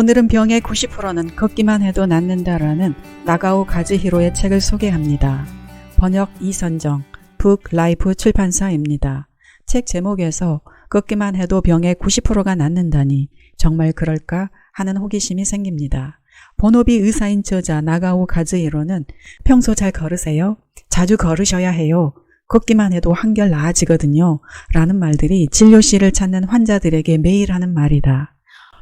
오늘은 병의 90%는 걷기만 해도 낫는다라는 나가오 가즈히로의 책을 소개합니다. 번역 이선정, 북라이프 출판사입니다. 책 제목에서 걷기만 해도 병의 90%가 낫는다니 정말 그럴까 하는 호기심이 생깁니다. 본업이 의사인 저자 나가오 가즈히로는 평소 잘 걸으세요? 자주 걸으셔야 해요. 걷기만 해도 한결 나아지거든요. 라는 말들이 진료실을 찾는 환자들에게 매일 하는 말이다.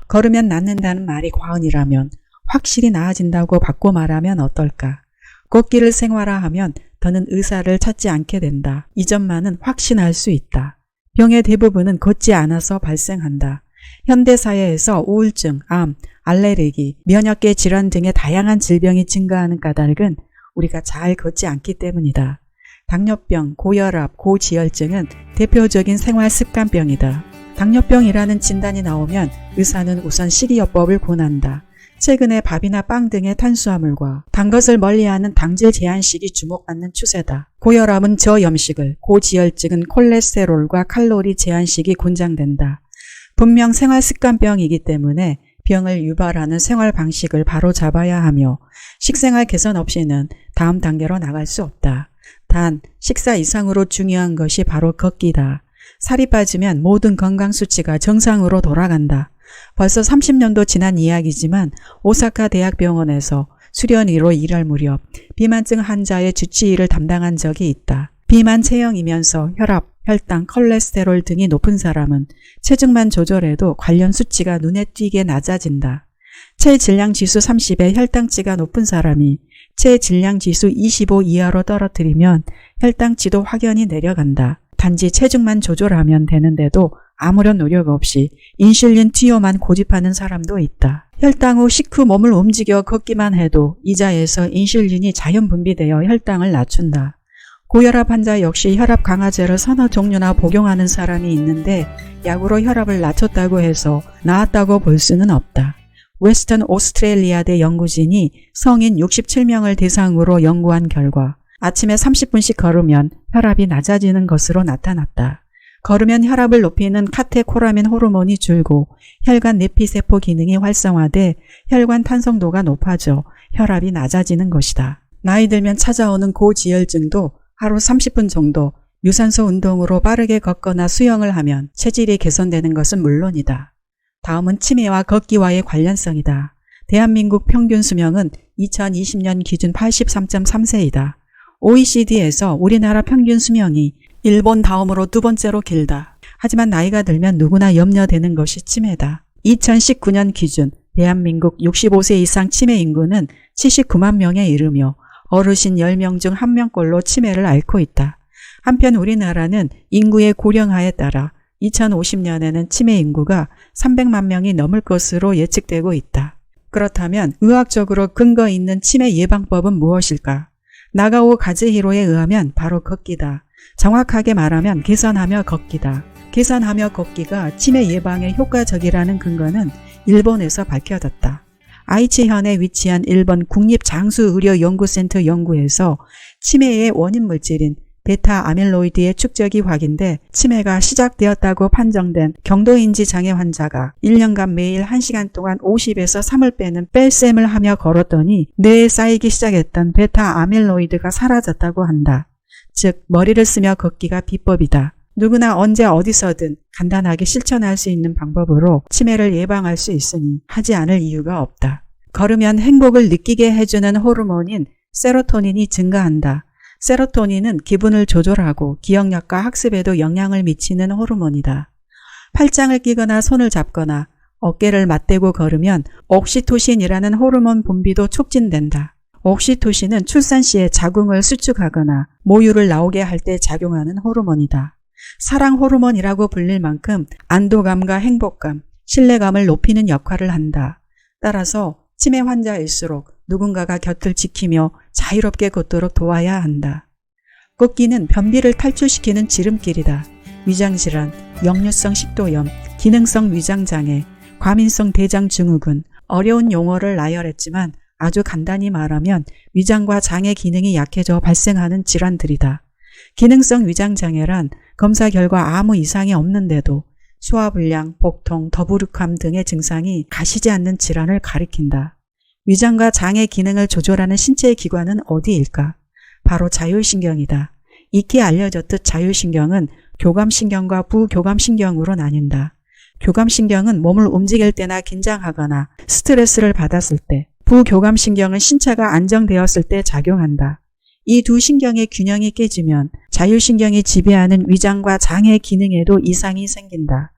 걸으면 낫는다는 말이 과언이라면 확실히 나아진다고 바꿔 말하면 어떨까? 걷기를 생활화하면 더는 의사를 찾지 않게 된다. 이 점만은 확신할 수 있다. 병의 대부분은 걷지 않아서 발생한다. 현대사회에서 우울증, 암, 알레르기, 면역계 질환 등의 다양한 질병이 증가하는 까닭은 우리가 잘 걷지 않기 때문이다. 당뇨병, 고혈압, 고지혈증은 대표적인 생활습관병이다. 당뇨병이라는 진단이 나오면 의사는 우선 식이요법을 권한다. 최근에 밥이나 빵 등의 탄수화물과 단 것을 멀리하는 당질 제한식이 주목받는 추세다. 고혈압은 저염식을, 고지혈증은 콜레스테롤과 칼로리 제한식이 권장된다. 분명 생활습관병이기 때문에 병을 유발하는 생활 방식을 바로 잡아야 하며 식생활 개선 없이는 다음 단계로 나갈 수 없다. 단 식사 이상으로 중요한 것이 바로 걷기다. 살이 빠지면 모든 건강 수치가 정상으로 돌아간다. 벌써 30년도 지난 이야기지만 오사카 대학병원에서 수련의로 일할 무렵 비만증 환자의 주치의를 담당한 적이 있다. 비만 체형이면서 혈압, 혈당, 콜레스테롤 등이 높은 사람은 체중만 조절해도 관련 수치가 눈에 띄게 낮아진다. 체질량지수 30에 혈당치가 높은 사람이 체질량지수 25 이하로 떨어뜨리면 혈당치도 확연히 내려간다. 단지 체중만 조절하면 되는데도 아무런 노력 없이 인슐린 투여만 고집하는 사람도 있다. 혈당 후 식후 몸을 움직여 걷기만 해도 이자에서 인슐린이 자연 분비되어 혈당을 낮춘다. 고혈압 환자 역시 혈압 강화제를 서너 종류나 복용하는 사람이 있는데 약으로 혈압을 낮췄다고 해서 나았다고 볼 수는 없다. 웨스턴 오스트레일리아대 연구진이 성인 67명을 대상으로 연구한 결과 아침에 30분씩 걸으면 혈압이 낮아지는 것으로 나타났다. 걸으면 혈압을 높이는 카테코라민 호르몬이 줄고 혈관 내피세포 기능이 활성화돼 혈관 탄성도가 높아져 혈압이 낮아지는 것이다. 나이 들면 찾아오는 고지혈증도 하루 30분 정도 유산소 운동으로 빠르게 걷거나 수영을 하면 체질이 개선되는 것은 물론이다. 다음은 치매와 걷기와의 관련성이다. 대한민국 평균 수명은 2020년 기준 83.3세이다. OECD에서 우리나라 평균 수명이 일본 다음으로 두 번째로 길다. 하지만 나이가 들면 누구나 염려되는 것이 치매다. 2019년 기준 대한민국 65세 이상 치매 인구는 79만 명에 이르며 어르신 10명 중 1명꼴로 치매를 앓고 있다. 한편 우리나라는 인구의 고령화에 따라 2050년에는 치매 인구가 300만 명이 넘을 것으로 예측되고 있다. 그렇다면 의학적으로 근거 있는 치매 예방법은 무엇일까? 나가오 가즈히로에 의하면 바로 걷기다. 정확하게 말하면 계산하며 걷기다. 계산하며 걷기가 치매 예방에 효과적이라는 근거는 일본에서 밝혀졌다. 아이치현에 위치한 일본 국립장수의료연구센터 연구에서 치매의 원인 물질인 베타 아밀로이드의 축적이 확인돼 치매가 시작되었다고 판정된 경도인지 장애 환자가 1년간 매일 1시간 동안 50에서 3을 빼는 뺄셈을 하며 걸었더니 뇌에 쌓이기 시작했던 베타 아밀로이드가 사라졌다고 한다. 즉 머리를 쓰며 걷기가 비법이다. 누구나 언제 어디서든 간단하게 실천할 수 있는 방법으로 치매를 예방할 수 있으니 하지 않을 이유가 없다. 걸으면 행복을 느끼게 해주는 호르몬인 세로토닌이 증가한다. 세로토닌은 기분을 조절하고 기억력과 학습에도 영향을 미치는 호르몬이다. 팔짱을 끼거나 손을 잡거나 어깨를 맞대고 걸으면 옥시토신이라는 호르몬 분비도 촉진된다. 옥시토신은 출산 시에 자궁을 수축하거나 모유를 나오게 할 때 작용하는 호르몬이다. 사랑 호르몬이라고 불릴 만큼 안도감과 행복감, 신뢰감을 높이는 역할을 한다. 따라서 치매 환자일수록 누군가가 곁을 지키며 자유롭게 걷도록 도와야 한다. 걷기는 변비를 탈출시키는 지름길이다. 위장질환, 역류성 식도염, 기능성 위장장애, 과민성 대장증후군, 어려운 용어를 나열했지만 아주 간단히 말하면 위장과 장의 기능이 약해져 발생하는 질환들이다. 기능성 위장장애란 검사 결과 아무 이상이 없는데도 소화불량, 복통, 더부룩함 등의 증상이 가시지 않는 질환을 가리킨다. 위장과 장의 기능을 조절하는 신체의 기관은 어디일까? 바로 자율신경이다. 익히 알려졌듯 자율신경은 교감신경과 부교감신경으로 나뉜다. 교감신경은 몸을 움직일 때나 긴장하거나 스트레스를 받았을 때, 부교감신경은 신체가 안정되었을 때 작용한다. 이 두 신경의 균형이 깨지면 자율신경이 지배하는 위장과 장의 기능에도 이상이 생긴다.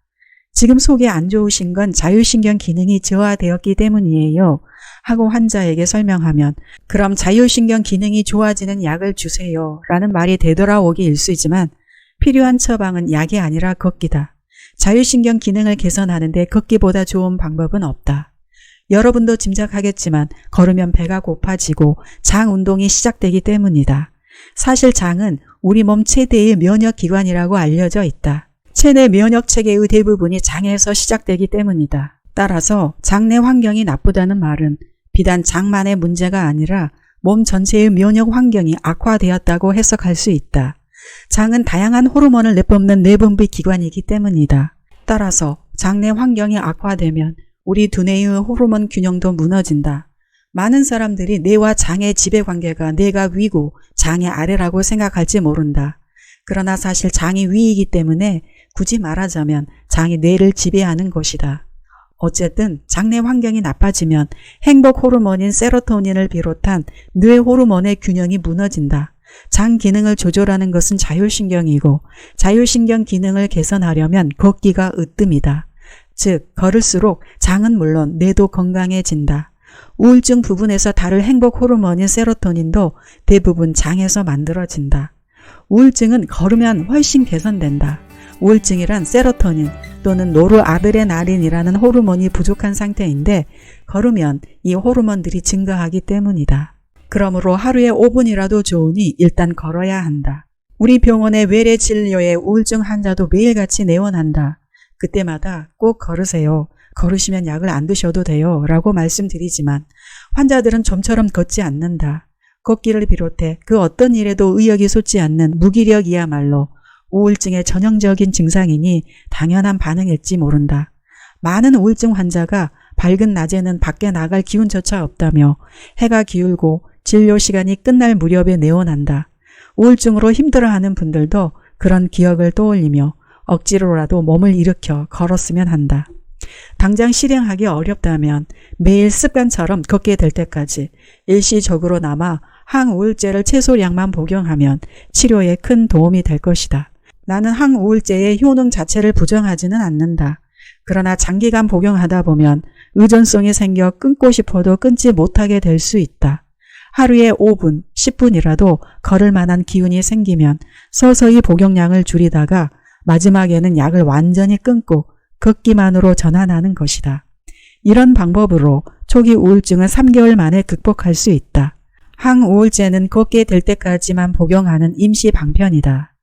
지금 속이 안 좋으신 건 자율신경 기능이 저하되었기 때문이에요 하고 환자에게 설명하면 그럼 자율신경 기능이 좋아지는 약을 주세요 라는 말이 되돌아오기 일쑤이지만 필요한 처방은 약이 아니라 걷기다. 자율신경 기능을 개선하는데 걷기보다 좋은 방법은 없다. 여러분도 짐작하겠지만 걸으면 배가 고파지고 장 운동이 시작되기 때문이다. 사실 장은 우리 몸 최대의 면역기관이라고 알려져 있다. 체내 면역체계의 대부분이 장에서 시작되기 때문이다. 따라서 장내 환경이 나쁘다는 말은 비단 장만의 문제가 아니라 몸 전체의 면역 환경이 악화되었다고 해석할 수 있다. 장은 다양한 호르몬을 내뿜는 내분비 기관이기 때문이다. 따라서 장내 환경이 악화되면 우리 두뇌의 호르몬 균형도 무너진다. 많은 사람들이 뇌와 장의 지배관계가 뇌가 위고 장이 아래라고 생각할지 모른다. 그러나 사실 장이 위이기 때문에 굳이 말하자면 장이 뇌를 지배하는 것이다. 어쨌든 장내 환경이 나빠지면 행복 호르몬인 세로토닌을 비롯한 뇌 호르몬의 균형이 무너진다. 장 기능을 조절하는 것은 자율신경이고 자율신경 기능을 개선하려면 걷기가 으뜸이다. 즉 걸을수록 장은 물론 뇌도 건강해진다. 우울증 부분에서 다룰 행복 호르몬인 세로토닌도 대부분 장에서 만들어진다. 우울증은 걸으면 훨씬 개선된다. 우울증이란 세로토닌 또는 노르아드레날린이라는 호르몬이 부족한 상태인데 걸으면 이 호르몬들이 증가하기 때문이다. 그러므로 하루에 5분이라도 좋으니 일단 걸어야 한다. 우리 병원의 외래 진료에 우울증 환자도 매일같이 내원한다. 그때마다 꼭 걸으세요. 걸으시면 약을 안 드셔도 돼요 라고 말씀드리지만 환자들은 좀처럼 걷지 않는다. 걷기를 비롯해 그 어떤 일에도 의욕이 솟지 않는 무기력이야말로 우울증의 전형적인 증상이니 당연한 반응일지 모른다. 많은 우울증 환자가 밝은 낮에는 밖에 나갈 기운조차 없다며 해가 기울고 진료 시간이 끝날 무렵에 내원한다. 우울증으로 힘들어하는 분들도 그런 기억을 떠올리며 억지로라도 몸을 일으켜 걸었으면 한다. 당장 실행하기 어렵다면 매일 습관처럼 걷게 될 때까지 일시적으로나마 항우울제를 최소량만 복용하면 치료에 큰 도움이 될 것이다. 나는 항우울제의 효능 자체를 부정하지는 않는다. 그러나 장기간 복용하다 보면 의존성이 생겨 끊고 싶어도 끊지 못하게 될 수 있다. 하루에 5분, 10분이라도 걸을 만한 기운이 생기면 서서히 복용량을 줄이다가 마지막에는 약을 완전히 끊고 걷기만으로 전환하는 것이다. 이런 방법으로 초기 우울증은 3개월 만에 극복할 수 있다. 항우울제는 걷게 될 때까지만 복용하는 임시 방편이다.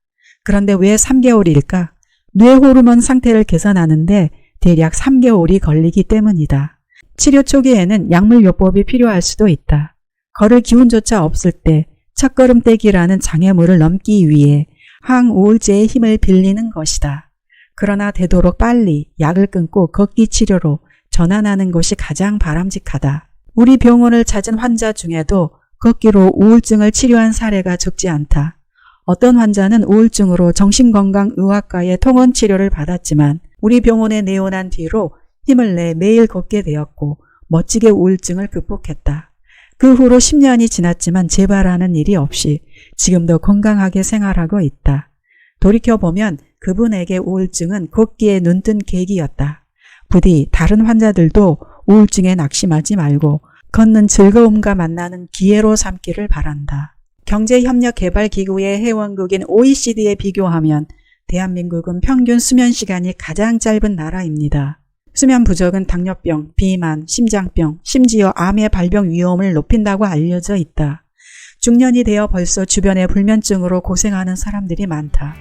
그런데 왜 3개월일까? 뇌 호르몬 상태를 개선하는데 대략 3개월이 걸리기 때문이다. 치료 초기에는 약물요법이 필요할 수도 있다. 걸을 기운조차 없을 때 첫걸음 떼기라는 장애물을 넘기 위해 항우울제의 힘을 빌리는 것이다. 그러나 되도록 빨리 약을 끊고 걷기 치료로 전환하는 것이 가장 바람직하다. 우리 병원을 찾은 환자 중에도 걷기로 우울증을 치료한 사례가 적지 않다. 어떤 환자는 우울증으로 정신건강의학과의 통원치료를 받았지만 우리 병원에 내원한 뒤로 힘을 내 매일 걷게 되었고 멋지게 우울증을 극복했다. 그 후로 10년이 지났지만 재발하는 일이 없이 지금도 건강하게 생활하고 있다. 돌이켜보면 그분에게 우울증은 걷기에 눈뜬 계기였다. 부디 다른 환자들도 우울증에 낙심하지 말고 걷는 즐거움과 만나는 기회로 삼기를 바란다. 경제협력개발기구의 회원국인 OECD에 비교하면 대한민국은 평균 수면시간이 가장 짧은 나라입니다. 수면 부족은 당뇨병, 비만, 심장병, 심지어 암의 발병 위험을 높인다고 알려져 있다. 중년이 되어 벌써 주변에 불면증으로 고생하는 사람들이 많다.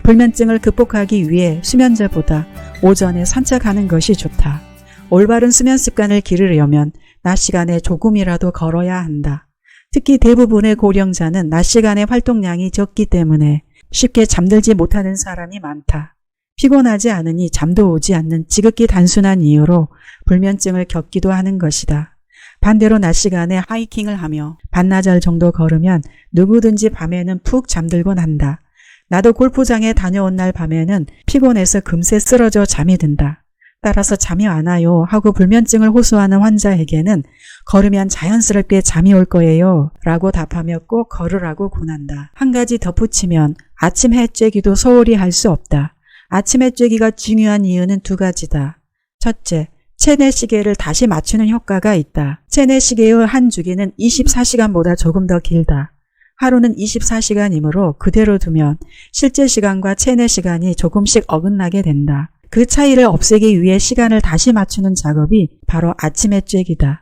불면증을 극복하기 위해 수면제보다 오전에 산책하는 것이 좋다. 올바른 수면 습관을 기르려면 낮 시간에 조금이라도 걸어야 한다. 특히 대부분의 고령자는 낮 시간의 활동량이 적기 때문에 쉽게 잠들지 못하는 사람이 많다. 피곤하지 않으니 잠도 오지 않는 지극히 단순한 이유로 불면증을 겪기도 하는 것이다. 반대로 낮 시간에 하이킹을 하며 반나절 정도 걸으면 누구든지 밤에는 푹 잠들곤 한다. 나도 골프장에 다녀온 날 밤에는 피곤해서 금세 쓰러져 잠이 든다. 따라서 잠이 안 와요 하고 불면증을 호소하는 환자에게는 걸으면 자연스럽게 잠이 올 거예요 라고 답하며 꼭 걸으라고 권한다. 한 가지 덧붙이면 아침 해쬐기도 소홀히 할 수 없다. 아침 해쬐기가 중요한 이유는 두 가지다. 첫째, 체내 시계를 다시 맞추는 효과가 있다. 체내 시계의 한 주기는 24시간보다 조금 더 길다. 하루는 24시간이므로 그대로 두면 실제 시간과 체내 시간이 조금씩 어긋나게 된다. 그 차이를 없애기 위해 시간을 다시 맞추는 작업이 바로 아침 해쬐기다.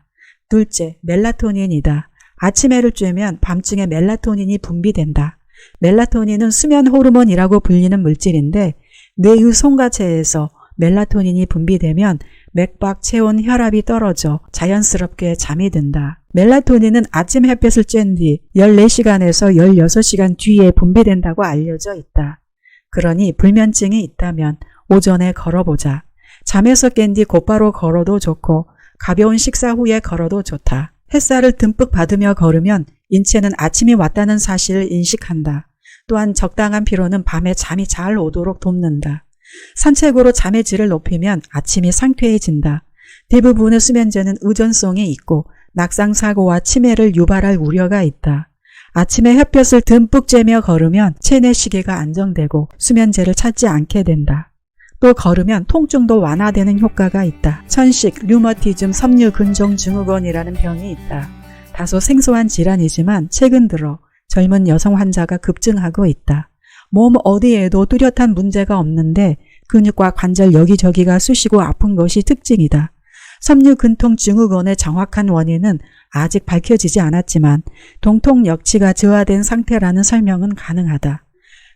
둘째, 멜라토닌이다. 아침 해를 쬐면 밤중에 멜라토닌이 분비된다. 멜라토닌은 수면 호르몬이라고 불리는 물질인데 뇌의 송가체에서 멜라토닌이 분비되면 맥박, 체온, 혈압이 떨어져 자연스럽게 잠이 든다. 멜라토닌은 아침 햇볕을 쬐는 뒤 14시간에서 16시간 뒤에 분비된다고 알려져 있다. 그러니 불면증이 있다면 오전에 걸어보자. 잠에서 깬 뒤 곧바로 걸어도 좋고 가벼운 식사 후에 걸어도 좋다. 햇살을 듬뿍 받으며 걸으면 인체는 아침이 왔다는 사실을 인식한다. 또한 적당한 피로는 밤에 잠이 잘 오도록 돕는다. 산책으로 잠의 질을 높이면 아침이 상쾌해진다. 대부분의 수면제는 의존성이 있고 낙상사고와 치매를 유발할 우려가 있다. 아침에 햇볕을 듬뿍 쬐며 걸으면 체내 시계가 안정되고 수면제를 찾지 않게 된다. 또 걸으면 통증도 완화되는 효과가 있다. 천식, 류머티즘, 섬유근종 증후군이라는 병이 있다. 다소 생소한 질환이지만 최근 들어 젊은 여성 환자가 급증하고 있다. 몸 어디에도 뚜렷한 문제가 없는데 근육과 관절 여기저기가 쑤시고 아픈 것이 특징이다. 섬유근통 증후군의 정확한 원인은 아직 밝혀지지 않았지만 동통역치가 저하된 상태라는 설명은 가능하다.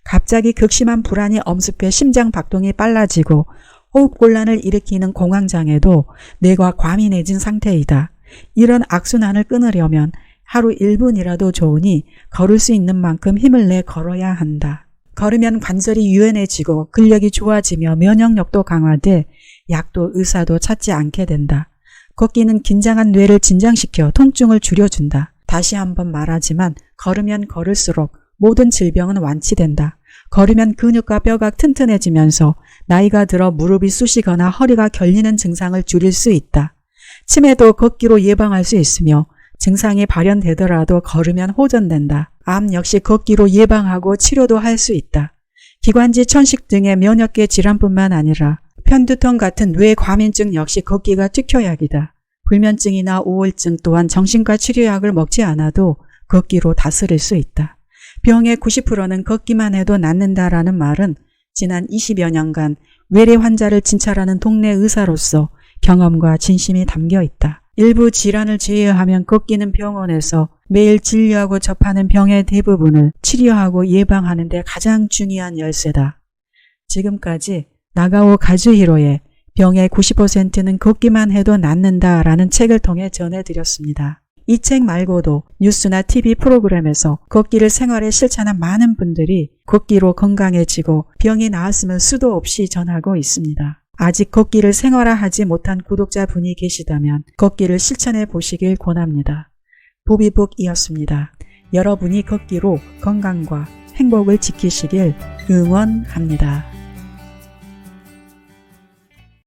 갑자기 극심한 불안이 엄습해 심장 박동이 빨라지고 호흡곤란을 일으키는 공황장애도 뇌가 과민해진 상태이다. 이런 악순환을 끊으려면 하루 1분이라도 좋으니 걸을 수 있는 만큼 힘을 내 걸어야 한다. 걸으면 관절이 유연해지고 근력이 좋아지며 면역력도 강화돼 약도 의사도 찾지 않게 된다. 걷기는 긴장한 뇌를 진정시켜 통증을 줄여준다. 다시 한번 말하지만 걸으면 걸을수록 모든 질병은 완치된다. 걸으면 근육과 뼈가 튼튼해지면서 나이가 들어 무릎이 쑤시거나 허리가 결리는 증상을 줄일 수 있다. 치매도 걷기로 예방할 수 있으며 증상이 발현되더라도 걸으면 호전된다. 암 역시 걷기로 예방하고 치료도 할 수 있다. 기관지 천식 등의 면역계 질환뿐만 아니라 편두통 같은 뇌 과민증 역시 걷기가 특효약이다. 불면증이나 우울증 또한 정신과 치료약을 먹지 않아도 걷기로 다스릴 수 있다. 병의 90%는 걷기만 해도 낫는다라는 말은 지난 20여 년간 외래 환자를 진찰하는 동네 의사로서 경험과 진심이 담겨 있다. 일부 질환을 제외하면 걷기는 병원에서 매일 진료하고 접하는 병의 대부분을 치료하고 예방하는 데 가장 중요한 열쇠다. 지금까지 나가오 가즈히로의 병의 90%는 걷기만 해도 낫는다라는 책을 통해 전해드렸습니다. 이 책 말고도 뉴스나 TV 프로그램에서 걷기를 생활에 실천한 많은 분들이 걷기로 건강해지고 병이 나았음을 수도 없이 전하고 있습니다. 아직 걷기를 생활화하지 못한 구독자분이 계시다면 걷기를 실천해 보시길 권합니다. 보비북이었습니다. 여러분이 걷기로 건강과 행복을 지키시길 응원합니다.